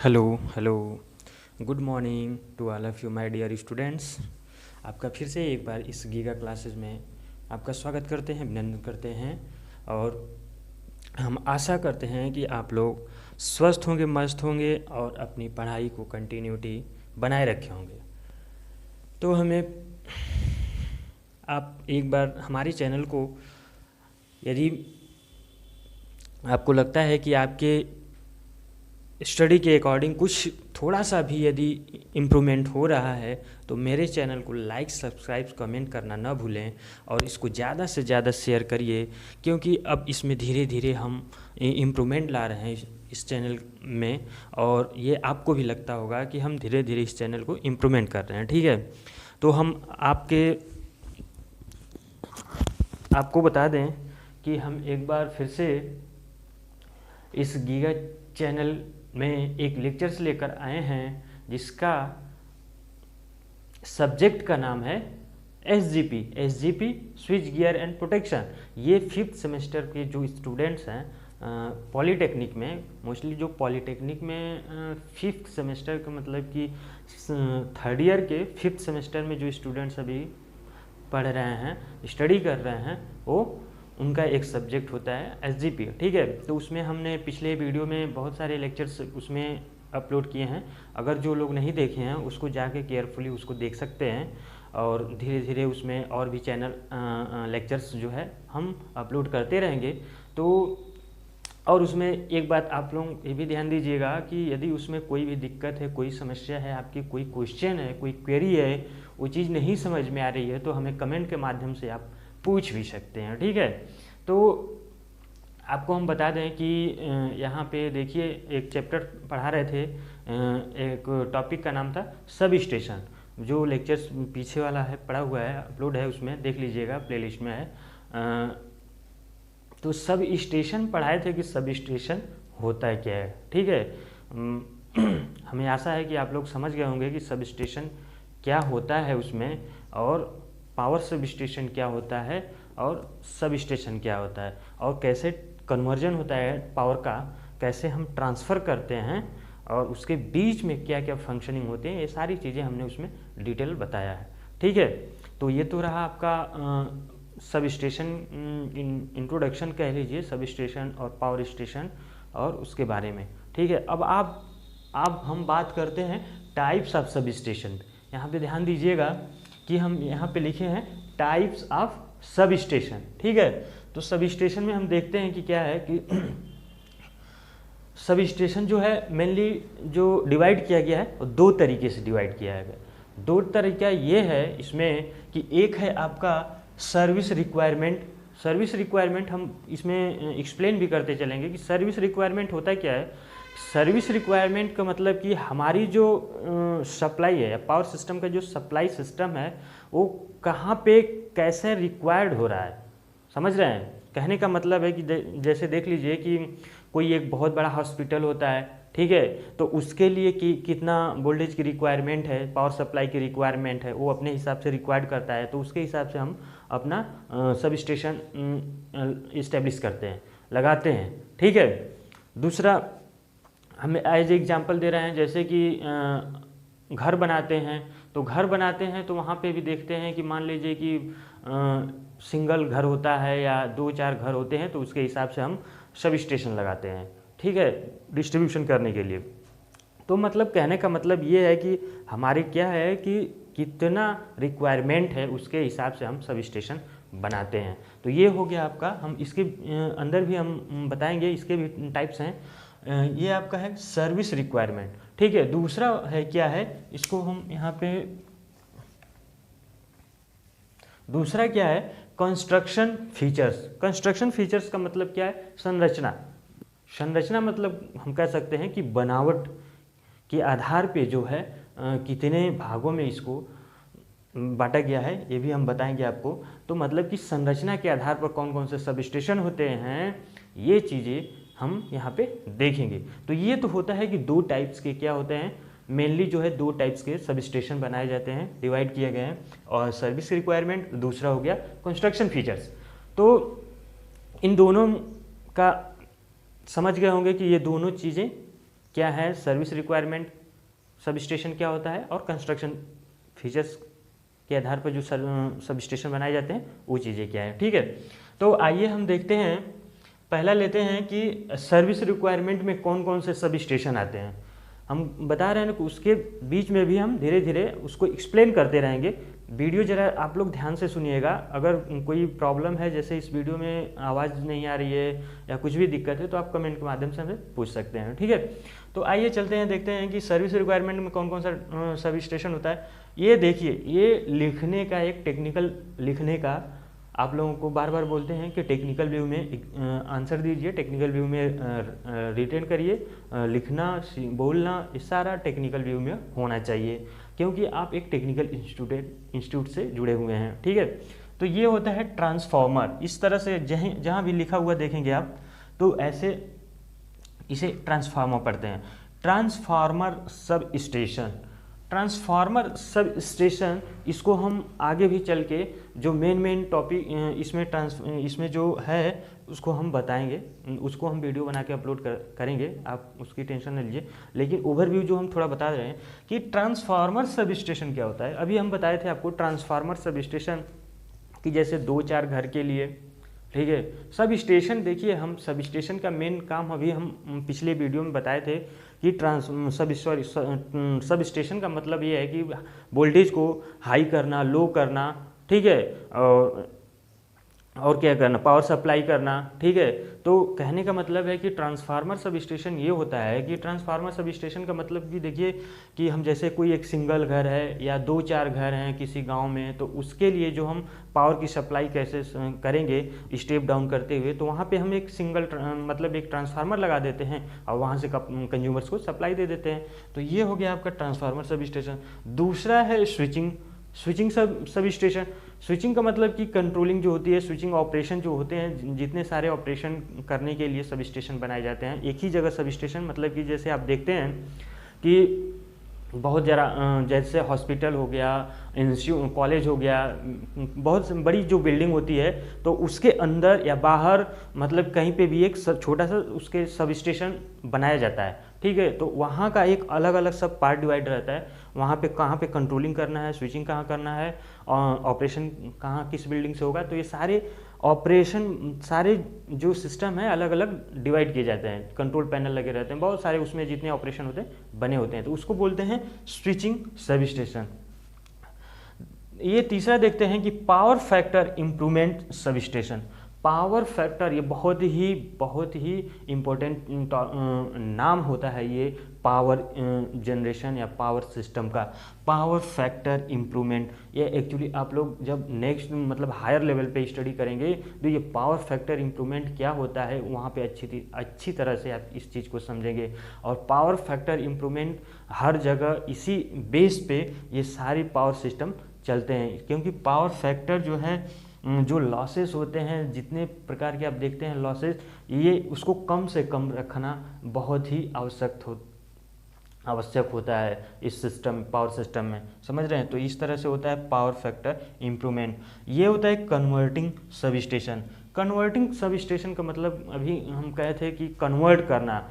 Hello hello good morning to all of you my dear students. आपका फिर से एक बार इस गीगा क्लासेस में आपका स्वागत करते हैं, अभिनंदन करते हैं और हम आशा करते हैं कि आप लोग स्वस्थ होंगे, मस्त होंगे और अपनी पढ़ाई को कंटिन्यूटी बनाए रखे होंगे। तो हमें आप एक बार हमारे चैनल को, यदि आपको लगता है कि आपके स्टडी के अकॉर्डिंग कुछ थोड़ा सा भी यदि इम्प्रूवमेंट हो रहा है तो मेरे चैनल को लाइक, सब्सक्राइब, कमेंट करना ना भूलें और इसको ज़्यादा से ज़्यादा शेयर करिए, क्योंकि अब इसमें धीरे धीरे हम इम्प्रूवमेंट ला रहे हैं इस चैनल में और ये आपको भी लगता होगा कि हम धीरे धीरे इस चैनल को इम्प्रूवमेंट कर रहे हैं। ठीक है, तो हम आपको बता दें कि हम एक बार फिर से इस गीगा चैनल में एक लेक्चर्स लेकर आए हैं जिसका सब्जेक्ट का नाम है SGP switch gear and protection. ये 5th सेमेस्टर के जो स्टूडेंट्स हैं पॉलीटेक्निक में, मोस्टली जो पॉलीटेक्निक में 5th सेमेस्टर का मतलब कि 3rd ईयर के 5th सेमेस्टर में जो स्टूडेंट्स अभी पढ़ रहे हैं, स्टडी कर रहे हैं, वो उनका एक सब्जेक्ट होता है एसजीपी। ठीक है, तो उसमें हमने पिछले वीडियो में बहुत सारे लेक्चर्स उसमें अपलोड किए हैं। अगर जो लोग नहीं देखे हैं उसको जाके केयरफुली उसको देख सकते हैं और धीरे धीरे उसमें और भी चैनल लेक्चर्स जो है हम अपलोड करते रहेंगे। तो और उसमें एक बात आप लोग ये भी ध्यान दीजिएगा कि यदि उसमें कोई भी दिक्कत है, कोई समस्या है, आपकी कोई क्वेश्चन है, कोई क्वेरी है, वो चीज़ नहीं समझ में आ रही है तो हमें कमेंट के माध्यम से आप पूछ भी सकते हैं। ठीक है, तो आपको हम बता दें कि यहाँ पे देखिए एक चैप्टर पढ़ा रहे थे, एक टॉपिक का नाम था सब स्टेशन। जो लेक्चर्स पीछे वाला है पढ़ा हुआ है, अपलोड है, उसमें देख लीजिएगा, प्लेलिस्ट में है। तो सब स्टेशन पढ़ाए थे कि सब स्टेशन होता है क्या है। ठीक है, हमें आशा है कि आप लोग समझ गए होंगे कि सब स्टेशन क्या होता है उसमें, और पावर सब स्टेशन क्या होता है और सब स्टेशन क्या होता है और कैसे कन्वर्जन होता है पावर का, कैसे हम ट्रांसफ़र करते हैं और उसके बीच में क्या क्या फंक्शनिंग होते हैं, ये सारी चीज़ें हमने उसमें डिटेल बताया है। ठीक है, तो ये तो रहा आपका सब स्टेशन इंट्रोडक्शन कह लीजिए, सब स्टेशन और पावर स्टेशन और उसके बारे में। ठीक है, अब हम बात करते हैं टाइप्स ऑफ सब स्टेशन। यहाँ पे ध्यान दीजिएगा कि हम यहाँ पे लिखे हैं टाइप्स ऑफ सब स्टेशन। ठीक है, तो सब स्टेशन में हम देखते हैं कि क्या है कि सब स्टेशन जो है मेनली जो डिवाइड किया गया है वो 2 तरीके से डिवाइड किया गया। 2 तरीका ये है इसमें कि एक है आपका सर्विस रिक्वायरमेंट। सर्विस रिक्वायरमेंट हम इसमें एक्सप्लेन भी करते चलेंगे कि सर्विस रिक्वायरमेंट होता क्या है। सर्विस रिक्वायरमेंट का मतलब कि हमारी जो सप्लाई है, पावर सिस्टम का जो सप्लाई सिस्टम है वो कहाँ पे कैसे रिक्वायर्ड हो रहा है, समझ रहे हैं। कहने का मतलब है कि जैसे देख लीजिए कि कोई एक बहुत बड़ा हॉस्पिटल होता है, ठीक है, तो उसके लिए कि कितना वोल्टेज की रिक्वायरमेंट है, पावर सप्लाई की रिक्वायरमेंट है, वो अपने हिसाब से रिक्वायर्ड करता है, तो उसके हिसाब से हम अपना सब स्टेशन इस्टेब्लिश करते हैं, लगाते हैं। ठीक है, दूसरा हम एज एग्जांपल दे रहे हैं, जैसे कि घर बनाते हैं, तो घर बनाते हैं तो वहाँ पे भी देखते हैं कि मान लीजिए कि सिंगल घर होता है या 2-4 घर होते हैं, तो उसके हिसाब से हम सब स्टेशन लगाते हैं। ठीक है, डिस्ट्रीब्यूशन करने के लिए। तो मतलब कहने का मतलब ये है कि हमारे क्या है कि कितना रिक्वायरमेंट है उसके हिसाब से हम सब स्टेशन बनाते हैं। तो ये हो गया आपका, हम इसके अंदर भी हम बताएंगे, इसके भी टाइप्स हैं। ये आपका है सर्विस रिक्वायरमेंट। ठीक है, दूसरा है क्या है, इसको हम यहाँ पे, दूसरा क्या है कंस्ट्रक्शन फीचर्स। कंस्ट्रक्शन फीचर्स का मतलब क्या है, संरचना। संरचना मतलब हम कह सकते हैं कि बनावट के आधार पे जो है कितने भागों में इसको बांटा गया है, ये भी हम बताएंगे आपको। तो मतलब कि संरचना के आधार पर कौन कौन से सब स्टेशन होते हैं, ये चीज़ें हम यहाँ पे देखेंगे। तो ये तो होता है कि 2 टाइप्स के क्या होते हैं, मेनली जो है 2 टाइप्स के सब स्टेशन बनाए जाते हैं, डिवाइड किए गए हैं, और सर्विस रिक्वायरमेंट, दूसरा हो गया कंस्ट्रक्शन फीचर्स। तो इन दोनों का समझ गए होंगे कि ये दोनों चीज़ें क्या है, सर्विस रिक्वायरमेंट सब स्टेशन क्या होता है, और कंस्ट्रक्शन फीचर्स के आधार पर जो सब स्टेशन बनाए जाते हैं वो चीज़ें क्या है। ठीक है, तो आइए हम देखते हैं, पहला लेते हैं कि सर्विस रिक्वायरमेंट में कौन कौन से सब स्टेशन आते हैं। हम बता रहे हैं कि उसके बीच में भी हम धीरे धीरे उसको एक्सप्लेन करते रहेंगे। वीडियो जरा आप लोग ध्यान से सुनिएगा। अगर कोई प्रॉब्लम है, जैसे इस वीडियो में आवाज़ नहीं आ रही है या कुछ भी दिक्कत है, तो आप कमेंट के माध्यम से हमें पूछ सकते हैं। ठीक है, तो आइए चलते हैं, देखते हैं कि सर्विस रिक्वायरमेंट में कौन कौन सा सब स्टेशन होता है। ये देखिए, ये लिखने का एक टेक्निकल लिखने का, आप लोगों को बार बार बोलते हैं कि टेक्निकल व्यू में आंसर दीजिए, टेक्निकल व्यू में रिटेन करिए, लिखना बोलना ये सारा टेक्निकल व्यू में होना चाहिए, क्योंकि आप एक टेक्निकल इंस्टीट्यूट से जुड़े हुए हैं। ठीक है, तो ये होता है ट्रांसफॉर्मर। इस तरह से जहाँ भी लिखा हुआ देखेंगे आप, तो ऐसे इसे ट्रांसफार्मर पढ़ते हैं। Transformer sub station, transformer sub station, इसको हम आगे भी चल के जो मेन टॉपिक इसमें जो है उसको हम बताएंगे, उसको हम वीडियो बना के अपलोड करेंगे, आप उसकी टेंशन न लीजिए। लेकिन ओवरव्यू जो हम थोड़ा बता रहे हैं कि ट्रांसफार्मर सब स्टेशन क्या होता है। अभी हम बताए थे आपको ट्रांसफार्मर सब स्टेशन कि जैसे 2-4 घर के लिए, ठीक है। सब स्टेशन, देखिए हम सब स्टेशन का मेन काम अभी हम पिछले वीडियो में बताए थे कि सब स्टेशन का मतलब ये है कि वोल्टेज को हाई करना, लो करना, ठीक है, और क्या करना, पावर सप्लाई करना। ठीक है, तो कहने का मतलब है कि ट्रांसफार्मर सब स्टेशन ये होता है कि ट्रांसफार्मर सब स्टेशन का मतलब कि देखिए कि हम जैसे कोई एक सिंगल घर है या 2-4 घर हैं किसी गांव में, तो उसके लिए जो हम पावर की सप्लाई कैसे करेंगे स्टेप डाउन करते हुए, तो वहाँ पे हम एक सिंगल मतलब एक ट्रांसफार्मर लगा देते हैं और वहाँ से कंज्यूमर्स को सप्लाई दे देते हैं। तो ये हो गया आपका ट्रांसफार्मर सब स्टेशन। दूसरा है स्विचिंग सब स्टेशन। स्विचिंग का मतलब कि कंट्रोलिंग जो होती है, स्विचिंग ऑपरेशन जो होते हैं, जितने सारे ऑपरेशन करने के लिए सब स्टेशन बनाए जाते हैं एक ही जगह। सब स्टेशन मतलब कि जैसे आप देखते हैं कि बहुत ज़रा जैसे हॉस्पिटल हो गया, कॉलेज हो गया, बहुत बड़ी जो बिल्डिंग होती है, तो उसके अंदर या बाहर मतलब कहीं पे भी एक छोटा सा उसके सब स्टेशन बनाया जाता है। ठीक है, तो वहाँ का एक अलग अलग सब पार्ट डिवाइड रहता है। वहाँ पे कहाँ पे कंट्रोलिंग करना है, स्विचिंग कहाँ करना है, ऑपरेशन कहाँ किस बिल्डिंग से होगा, तो ये सारे ऑपरेशन, सारे जो सिस्टम है अलग अलग डिवाइड किए जाते हैं। कंट्रोल पैनल लगे रहते हैं बहुत सारे, उसमें जितने ऑपरेशन होते हैं बने होते हैं, तो उसको बोलते हैं स्विचिंग सब स्टेशन। ये तीसरा देखते हैं कि power factor improvement sub station. Power factor ये बहुत ही इम्पोर्टेंट नाम होता है ये पावर जनरेशन या पावर सिस्टम का। पावर फैक्टर इम्प्रूवमेंट, ये एक्चुअली आप लोग जब नेक्स्ट मतलब हायर लेवल पे स्टडी करेंगे तो ये पावर फैक्टर इम्प्रूवमेंट क्या होता है वहाँ पे अच्छी तरह से आप इस चीज़ को समझेंगे। और पावर फैक्टर इम्प्रूवमेंट हर जगह इसी बेस पे ये सारे पावर सिस्टम चलते हैं, क्योंकि पावर फैक्टर जो है, जो लॉसेस होते हैं, जितने प्रकार के आप देखते हैं लॉसेस, ये उसको कम से कम रखना बहुत ही आवश्यक होता है इस सिस्टम, पावर सिस्टम में, समझ रहे हैं। तो इस तरह से होता है पावर फैक्टर इम्प्रूवमेंट। ये होता है converting sub station. Converting sub station का मतलब अभी हम कहे थे कि कन्वर्ट करना,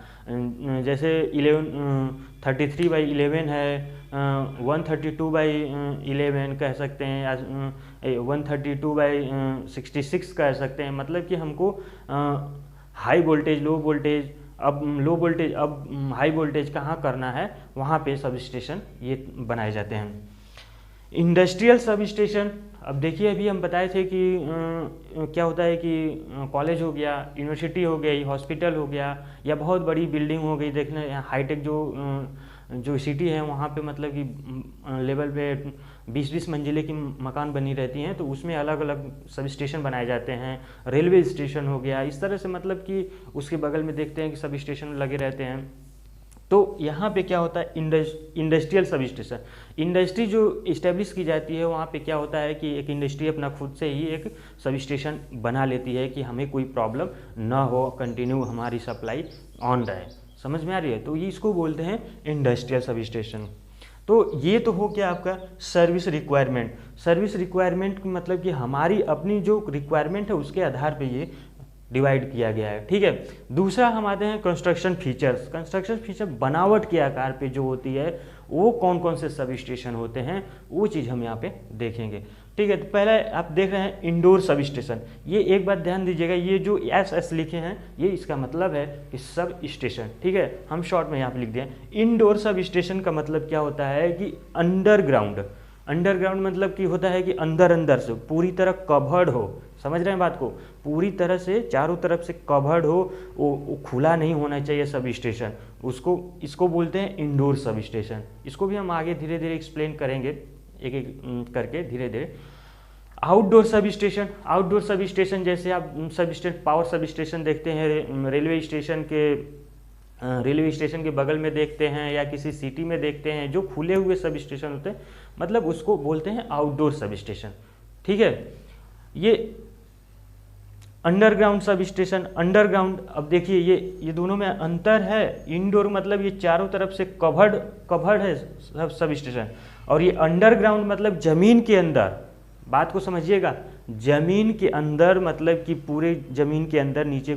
जैसे 33/11 है, 132/11 कह सकते हैं, 132/66 कह सकते हैं। मतलब कि हमको हाई वोल्टेज, लो वोल्टेज, अब हाई वोल्टेज कहाँ करना है, वहाँ पे सब स्टेशन ये बनाए जाते हैं। इंडस्ट्रियल सब स्टेशन, अब देखिए अभी हम बताए थे कि क्या होता है कि कॉलेज हो गया, यूनिवर्सिटी हो गई, हॉस्पिटल हो गया, या बहुत बड़ी बिल्डिंग हो गई, देखने हाईटेक जो सिटी है वहाँ पे मतलब कि लेवल पे 20-20 मंजिले की मकान बनी रहती हैं, तो उसमें अलग अलग सब स्टेशन बनाए जाते हैं। रेलवे स्टेशन हो गया, इस तरह से मतलब कि उसके बगल में देखते हैं कि सब स्टेशन लगे रहते हैं। तो यहाँ पे क्या होता है, इंडस्ट्रियल सब स्टेशन। इंडस्ट्री जो इस्टेब्लिश की जाती है वहाँ पे क्या होता है कि एक इंडस्ट्री अपना खुद से ही एक सब स्टेशन बना लेती है कि हमें कोई प्रॉब्लम ना हो, कंटिन्यू हमारी सप्लाई ऑन रहे। समझ में आ रही है? तो ये इसको बोलते हैं इंडस्ट्रियल सब स्टेशन। तो ये तो हो गया आपका सर्विस रिक्वायरमेंट। सर्विस रिक्वायरमेंट मतलब कि हमारी अपनी जो रिक्वायरमेंट है उसके आधार पे ये डिवाइड किया गया है, ठीक है। दूसरा हम आते हैं कंस्ट्रक्शन फीचर्स। कंस्ट्रक्शन फीचर बनावट के आकार पे जो होती है वो कौन कौन से सब स्टेशन होते हैं वो चीज़ हम यहाँ पे देखेंगे, ठीक है। तो पहले आप देख रहे हैं इंडोर सब स्टेशन। ये एक बात ध्यान दीजिएगा, ये जो एस लिखे हैं ये इसका मतलब है कि सब स्टेशन, ठीक है। हम शॉर्ट में यहाँ पे लिख दिए इंडोर सब स्टेशन का मतलब क्या होता है कि अंडरग्राउंड। अंडरग्राउंड मतलब कि होता है कि अंदर अंदर से पूरी तरह कवर्ड हो, समझ रहे हैं बात को, पूरी तरह से चारों तरफ से कवर्ड हो, वो खुला नहीं होना चाहिए सब स्टेशन, इसको बोलते हैं इंडोर सब स्टेशन। इसको भी हम आगे धीरे धीरे एक्सप्लेन करेंगे एक एक करके धीरे धीरे। Outdoor sub station, outdoor sub station जैसे आप sub station power sub station देखते हैं रेलवे स्टेशन के बगल में देखते हैं या किसी सिटी में देखते हैं, जो खुले हुए सब स्टेशन होते हैं मतलब उसको बोलते हैं आउटडोर सब स्टेशन, ठीक है। ये अंडरग्राउंड सब स्टेशन, अंडरग्राउंड, अब देखिए ये दोनों में अंतर है। इंडोर मतलब ये चारों तरफ से कवर्ड है सब स्टेशन, और ये अंडरग्राउंड मतलब जमीन के अंदर, बात को समझिएगा, जमीन के अंदर मतलब कि पूरे जमीन के अंदर नीचे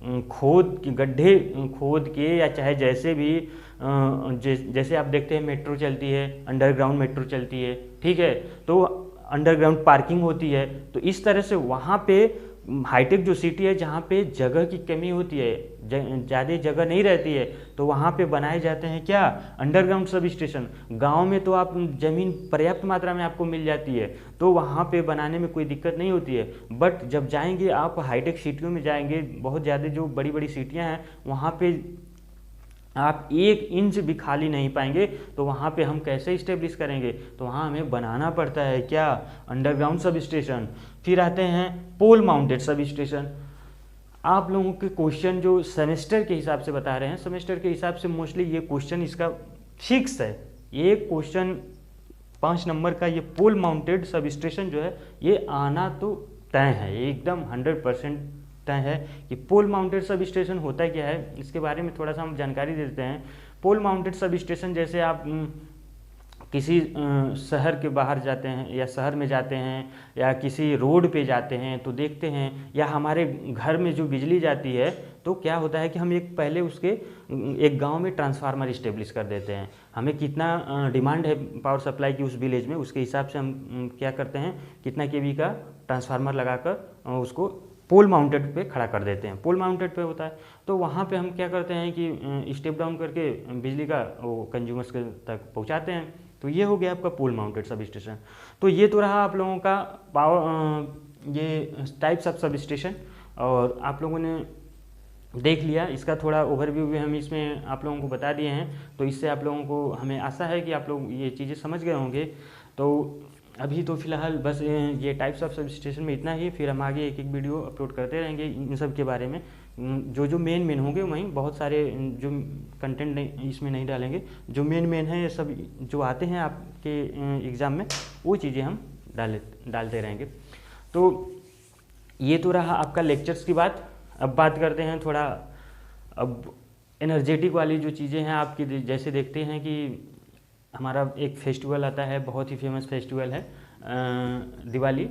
गड्ढे खोद के या चाहे जैसे भी जैसे आप देखते हैं मेट्रो चलती है, अंडरग्राउंड मेट्रो चलती है, ठीक है, तो अंडरग्राउंड पार्किंग होती है। तो इस तरह से वहाँ पे हाईटेक जो सिटी है जहाँ पे जगह की कमी होती है, ज़्यादा जगह नहीं रहती है, तो वहाँ पे बनाए जाते हैं क्या, अंडरग्राउंड सब स्टेशन। गांव में तो आप ज़मीन पर्याप्त मात्रा में आपको मिल जाती है तो वहाँ पे बनाने में कोई दिक्कत नहीं होती है। बट जब जाएंगे आप हाईटेक सिटियों में जाएंगे, बहुत ज़्यादा जो बड़ी बड़ी सिटियाँ हैं वहाँ पे आप 1 इंच भी खाली नहीं पाएंगे, तो वहाँ पे हम कैसे इस्टेब्लिश करेंगे, तो वहाँ हमें बनाना पड़ता है क्या, अंडरग्राउंड सब स्टेशन। फिर आते हैं पोल माउंटेड सब स्टेशन। आप लोगों के क्वेश्चन जो सेमेस्टर के हिसाब से बता रहे हैं, सेमेस्टर के हिसाब से मोस्टली ये क्वेश्चन इसका फिक्स है, ये क्वेश्चन 5 नंबर का ये पोल माउंटेड सब स्टेशन जो है ये आना तो तय है, एकदम 100% तय है कि पोल माउंटेड सब स्टेशन होता क्या है। इसके बारे में थोड़ा सा हम जानकारी देते हैं। पोल माउंटेड सब स्टेशन जैसे आप किसी शहर के बाहर जाते हैं या शहर में जाते हैं या किसी रोड पे जाते हैं तो देखते हैं, या हमारे घर में जो बिजली जाती है तो क्या होता है कि हम पहले उसके एक गांव में ट्रांसफार्मर इस्टेब्लिश कर देते हैं। हमें कितना डिमांड है पावर सप्लाई की उस विलेज में, उसके हिसाब से हम क्या करते हैं, कितना केवी का ट्रांसफार्मर लगाकर उसको पोल माउंटेड पे खड़ा कर देते हैं। पोल माउंटेड पे होता है तो वहाँ पे हम क्या करते हैं कि स्टेप डाउन करके बिजली का वो कंज्यूमर्स के तक पहुँचाते हैं। तो ये हो गया आपका पोल माउंटेड सब स्टेशन। तो ये तो रहा आप लोगों का पावर ये टाइप्स ऑफ सब स्टेशन, और आप लोगों ने देख लिया, इसका थोड़ा ओवरव्यू भी हम इसमें आप लोगों को बता दिए हैं। तो इससे आप लोगों को हमें आशा है कि आप लोग ये चीज़ें समझ गए होंगे। तो अभी तो फिलहाल बस ये टाइप्स ऑफ सब स्टेशन में इतना ही, फिर हम आगे एक एक वीडियो अपलोड करते रहेंगे इन सब के बारे में। जो मेन होंगे वहीं, बहुत सारे जो कंटेंट इसमें नहीं डालेंगे, जो मेन है ये सब जो आते हैं आपके एग्ज़ाम में वो चीज़ें हम डालते रहेंगे। तो ये तो रहा आपका लेक्चर्स की बात। अब बात करते हैं थोड़ा अब एनर्जेटिक वाली जो चीज़ें हैं आपकी, जैसे देखते हैं कि हमारा एक फेस्टिवल आता है, बहुत ही फेमस फेस्टिवल है दिवाली।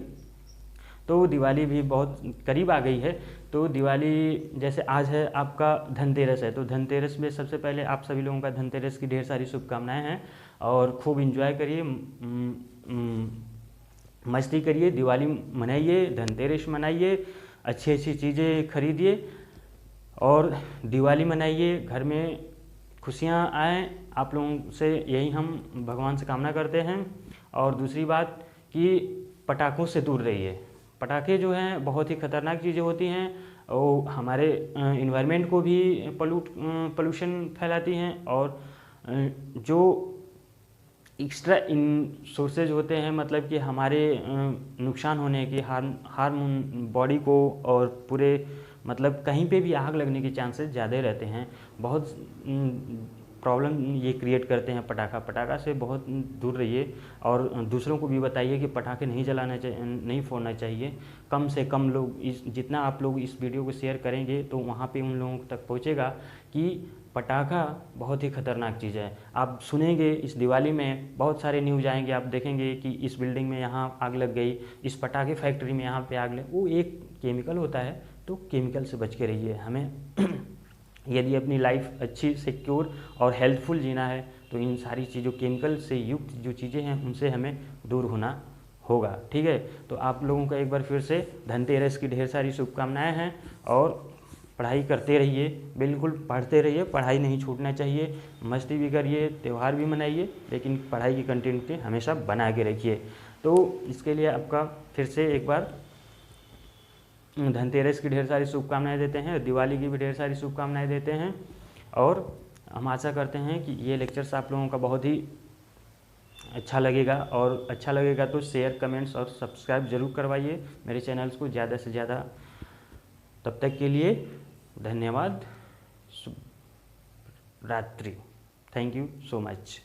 तो दिवाली भी बहुत करीब आ गई है। तो दिवाली जैसे आज है आपका धनतेरस है, तो धनतेरस में सबसे पहले आप सभी लोगों का धनतेरस की ढेर सारी शुभकामनाएं हैं, और खूब एंजॉय करिए, मस्ती करिए, दिवाली मनाइए, धनतेरस मनाइए, अच्छी अच्छी चीज़ें खरीदिए और दिवाली मनाइए, घर में खुशियाँ आएँ। आप लोगों से यही हम भगवान से कामना करते हैं। और दूसरी बात कि पटाखों से दूर रहिए। पटाखे जो हैं बहुत ही ख़तरनाक चीज़ें होती हैं, वो हमारे इन्वायरमेंट को भी पोल्यूशन फैलाती हैं, और जो एक्स्ट्रा इन सोर्सेज होते हैं मतलब कि हमारे नुकसान होने के हार्मोन बॉडी को, और पूरे मतलब कहीं पे भी आग लगने के चांसेस ज़्यादा रहते हैं। बहुत प्रॉब्लम ये क्रिएट करते हैं पटाखा से बहुत दूर रहिए, और दूसरों को भी बताइए कि पटाखे नहीं जलाना चाहिए, नहीं फोड़ना चाहिए। कम से कम लोग जितना आप लोग इस वीडियो को शेयर करेंगे तो वहाँ पे उन लोगों तक पहुँचेगा कि पटाखा बहुत ही खतरनाक चीज़ है। आप सुनेंगे इस दिवाली में बहुत सारे न्यूज़ आएंगे, आप देखेंगे कि इस बिल्डिंग में यहाँ आग लग गई, इस पटाखे फैक्ट्री में यहाँ पे आग लग, वो एक केमिकल होता है, तो केमिकल से बच के रहिए। हमें यदि अपनी लाइफ अच्छी, सिक्योर और हेल्थफुल जीना है तो इन सारी चीज़ों, केमिकल से युक्त जो चीज़ें हैं उनसे हमें दूर होना होगा। ठीक है, तो आप लोगों का एक बार फिर से धनतेरस की ढेर सारी शुभकामनाएं हैं, और पढ़ाई करते रहिए, बिल्कुल पढ़ते रहिए, पढ़ाई नहीं छूटना चाहिए। मस्ती भी करिए, त्यौहार भी मनाइए, लेकिन पढ़ाई की कंटिन्यूटी हमेशा बना के रखिए। तो इसके लिए आपका फिर से एक बार धनतेरस की ढेर सारी शुभकामनाएं देते हैं, दिवाली की भी ढेर सारी शुभकामनाएं देते हैं, और हम आशा करते हैं कि ये लेक्चर्स आप लोगों का बहुत ही अच्छा लगेगा, और अच्छा लगेगा तो शेयर, कमेंट्स और सब्सक्राइब जरूर करवाइए मेरे चैनल्स को ज़्यादा से ज़्यादा। तब तक के लिए धन्यवाद, शुभ रात्रि, थैंक यू सो मच।